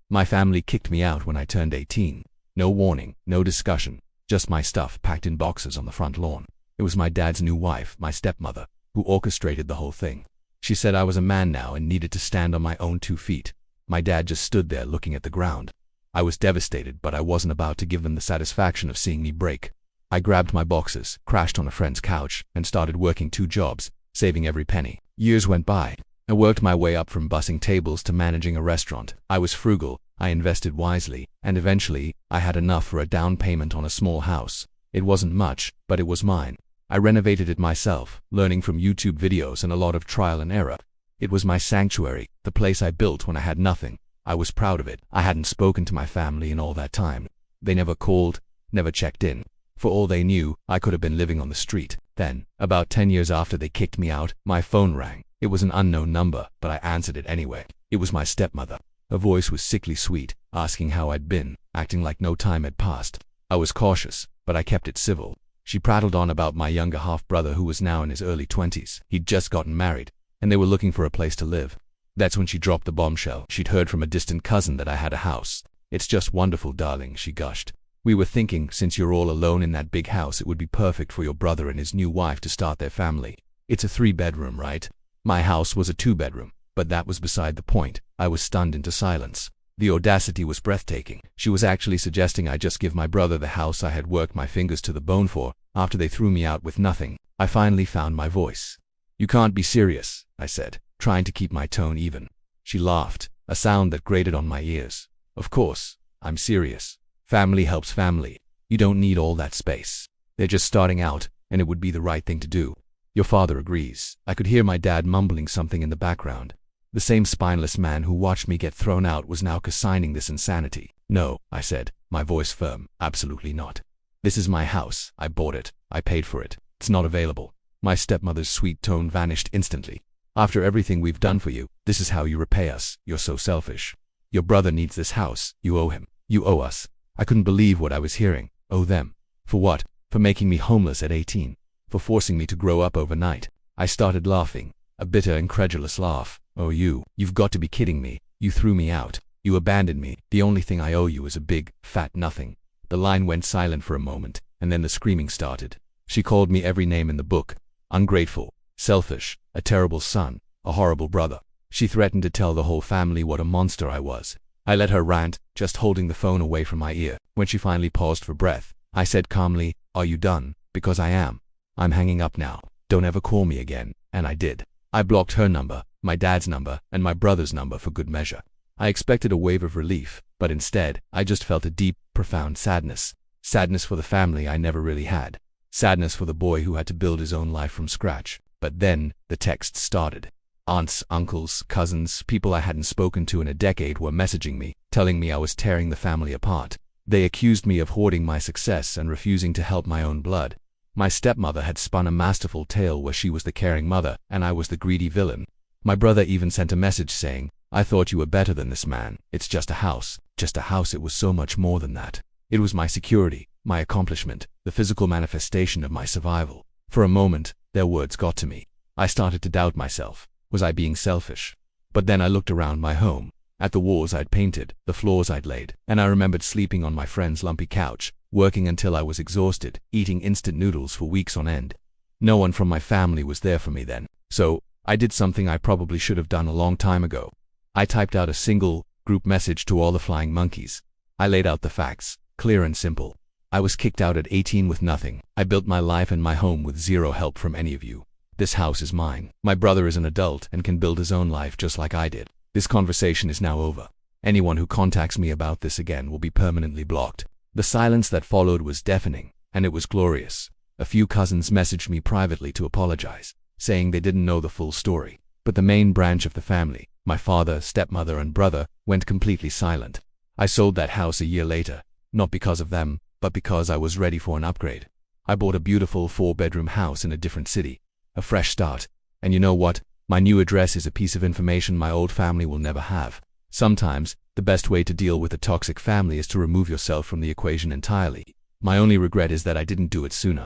My family kicked me out when I turned 18. No warning, no discussion, just my stuff packed in boxes on the front lawn. It was my dad's new wife, my stepmother, who orchestrated the whole thing. She said I was a man now and needed to stand on my own 2 feet. My dad just stood there looking at the ground. I was devastated, but I wasn't about to give them the satisfaction of seeing me break. I grabbed my boxes, crashed on a friend's couch, and started working 2 jobs, saving every penny. Years went by. I worked my way up from bussing tables to managing a restaurant. I was frugal, I invested wisely, and eventually, I had enough for a down payment on a small house. It wasn't much, but it was mine. I renovated it myself, learning from YouTube videos and a lot of trial and error. It was my sanctuary, the place I built when I had nothing. I was proud of it. I hadn't spoken to my family in all that time. They never called, never checked in. For all they knew, I could have been living on the street. Then, about 10 years after they kicked me out, my phone rang. It was an unknown number, but I answered it anyway. It was my stepmother. Her voice was sickly sweet, asking how I'd been, acting like no time had passed. I was cautious, but I kept it civil. She prattled on about my younger half-brother who was now in his early 20s. He'd just gotten married, and they were looking for a place to live. That's when she dropped the bombshell. She'd heard from a distant cousin that I had a house. "It's just wonderful, darling," she gushed. "We were thinking, since you're all alone in that big house, it would be perfect for your brother and his new wife to start their family. It's a 3-bedroom, right?" My house was a 2-bedroom, but that was beside the point. I was stunned into silence. The audacity was breathtaking. She was actually suggesting I just give my brother the house I had worked my fingers to the bone for, after they threw me out with nothing. I finally found my voice. "You can't be serious," I said, trying to keep my tone even. She laughed, a sound that grated on my ears. "Of course, I'm serious. Family helps family. You don't need all that space. They're just starting out, and it would be the right thing to do. Your father agrees." I could hear my dad mumbling something in the background. The same spineless man who watched me get thrown out was now co-signing this insanity. "No," I said, my voice firm. "Absolutely not. This is my house. I bought it. I paid for it. It's not available." My stepmother's sweet tone vanished instantly. "After everything we've done for you, this is how you repay us. You're so selfish. Your brother needs this house. You owe him. You owe us." I couldn't believe what I was hearing. Owe them? For what? For making me homeless at 18? For forcing me to grow up overnight? I started laughing, a bitter, incredulous laugh. "Oh, you've got to be kidding me. You threw me out. You abandoned me. The only thing I owe you is a big, fat nothing." The line went silent for a moment, and then the screaming started. She called me every name in the book. Ungrateful, selfish, a terrible son, a horrible brother. She threatened to tell the whole family what a monster I was. I let her rant, just holding the phone away from my ear. When she finally paused for breath, I said calmly, "Are you done?" "Because I am. I'm hanging up now. Don't ever call me again." And I did. I blocked her number, my dad's number, and my brother's number for good measure. I expected a wave of relief, but instead, I just felt a deep, profound sadness. Sadness for the family I never really had. Sadness for the boy who had to build his own life from scratch. But then, the texts started. Aunts, uncles, cousins, people I hadn't spoken to in a decade were messaging me, telling me I was tearing the family apart. They accused me of hoarding my success and refusing to help my own blood. My stepmother had spun a masterful tale where she was the caring mother and I was the greedy villain. My brother even sent a message saying, "I thought you were better than this man. It's just a house." Just a house. It was so much more than that. It was my security, my accomplishment, the physical manifestation of my survival. For a moment, their words got to me. I started to doubt myself. Was I being selfish? But then I looked around my home, at the walls I'd painted, the floors I'd laid, and I remembered sleeping on my friend's lumpy couch, working until I was exhausted, eating instant noodles for weeks on end. No one from my family was there for me then. So, I did something I probably should have done a long time ago. I typed out a single, group message to all the flying monkeys. I laid out the facts, clear and simple. I was kicked out at 18 with nothing. I built my life and my home with zero help from any of you. This house is mine. My brother is an adult and can build his own life just like I did. This conversation is now over. Anyone who contacts me about this again will be permanently blocked. The silence that followed was deafening, and it was glorious. A few cousins messaged me privately to apologize, saying they didn't know the full story. But the main branch of the family, my father, stepmother, and brother, went completely silent. I sold that house a year later, not because of them, but because I was ready for an upgrade. I bought a beautiful 4-bedroom house in a different city. A fresh start. And you know what? My new address is a piece of information my old family will never have. Sometimes, the best way to deal with a toxic family is to remove yourself from the equation entirely. My only regret is that I didn't do it sooner.